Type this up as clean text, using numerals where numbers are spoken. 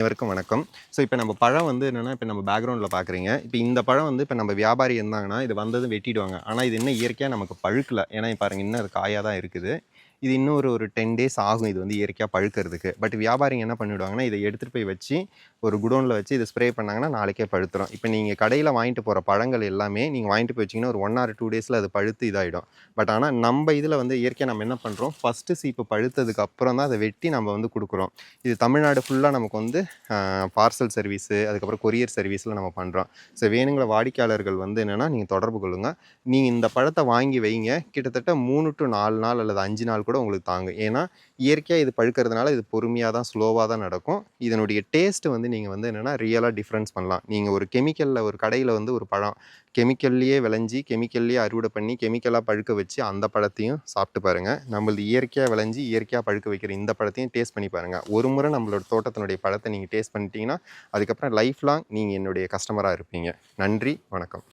அனைவருக்கும் வணக்கம். ஸோ இப்போ நம்ம பழம் வந்து என்னன்னா, இப்போ நம்ம பேக்ரவுண்டில் பார்க்குறீங்க. இப்போ இந்த பழம் வந்து இப்போ நம்ம வியாபாரி இருந்தாங்கன்னா, இது வந்ததும் வெட்டிடுவாங்க. ஆனால் இது இன்னும் இயற்கையாக நமக்கு பழுக்கல. ஏன்னா பாருங்க இன்னும் அது காயாக தான் இருக்குது. இது இன்னும் ஒரு 10 டேஸ் ஆகும் இது வந்து இயற்கையாக பழுக்கிறதுக்கு. பட் வியாபாரிங்க என்ன பண்ணிவிடுவாங்கன்னா, இதை எடுத்துகிட்டு போய் வச்சு ஒரு குடோனில் வச்சு இதை ஸ்ப்ரே பண்ணாங்கன்னா நாளைக்கே பழுத்துரும். இப்போ நீங்கள் கடையில் வாங்கிட்டு போகிற பழங்கள் எல்லாமே நீங்கள் வாங்கிட்டு போய் வச்சிங்கன்னா ஒரு 1 ஆர் 2 டேஸில் அது பழுத்து இதாகிடும். பட் ஆனால் நம்ம இதில் வந்து இயற்கையாக நம்ம என்ன பண்ணுறோம், ஃபஸ்ட்டு சீப்பு பழுத்ததுக்கு அப்புறம் தான் அதை வெட்டி நம்ம வந்து கொடுக்குறோம். இது தமிழ்நாடு ஃபுல்லாக நமக்கு வந்து பார்சல் சர்வீஸு, அதுக்கப்புறம் கொரியர் சர்வீஸில் நம்ம பண்ணுறோம். ஸோ வேணுங்கிற வாடிக்கையாளர்கள் வந்து என்னென்னா நீங்கள் தொடர்பு கொள்ளுங்கள். நீங்கள் இந்த பழத்தை வாங்கி வைங்க. கிட்டத்தட்ட 3 to 4 நாள் அல்லது 5 நாள் கூட உங்களுக்கு தாங்கும். ஏன்னா இயற்கையாக இது பழுக்கிறதுனால இது பொறுமையாக தான் ஸ்லோவாக தான் நடக்கும். இதனுடைய டேஸ்ட்டு வந்து நீங்கள் வந்து என்னென்னா ரியலாக டிஃப்ரென்ஸ் பண்ணலாம். நீங்கள் ஒரு கெமிக்கலில் ஒரு கடையில் வந்து ஒரு பழம் கெமிக்கல்லையே விளைஞ்சி கெமிக்கல்லையே அறுவடை பண்ணி கெமிக்கலாக பழுக்க வச்சு அந்த பழத்தையும் சாப்பிட்டு பாருங்கள். நம்மளது இயற்கையாக விளைஞ்சி இயற்கையாக பழுக்க வைக்கிற இந்த பழத்தையும் டேஸ்ட் பண்ணி பாருங்கள். ஒரு முறை நம்மளோட தோட்டத்தினுடைய பழத்தை நீங்கள் டேஸ்ட் பண்ணிட்டீங்கன்னா அதுக்கப்புறம் லைஃப் லாங் நீங்கள் என்னுடைய கஸ்டமராக இருப்பீங்க. நன்றி, வணக்கம்.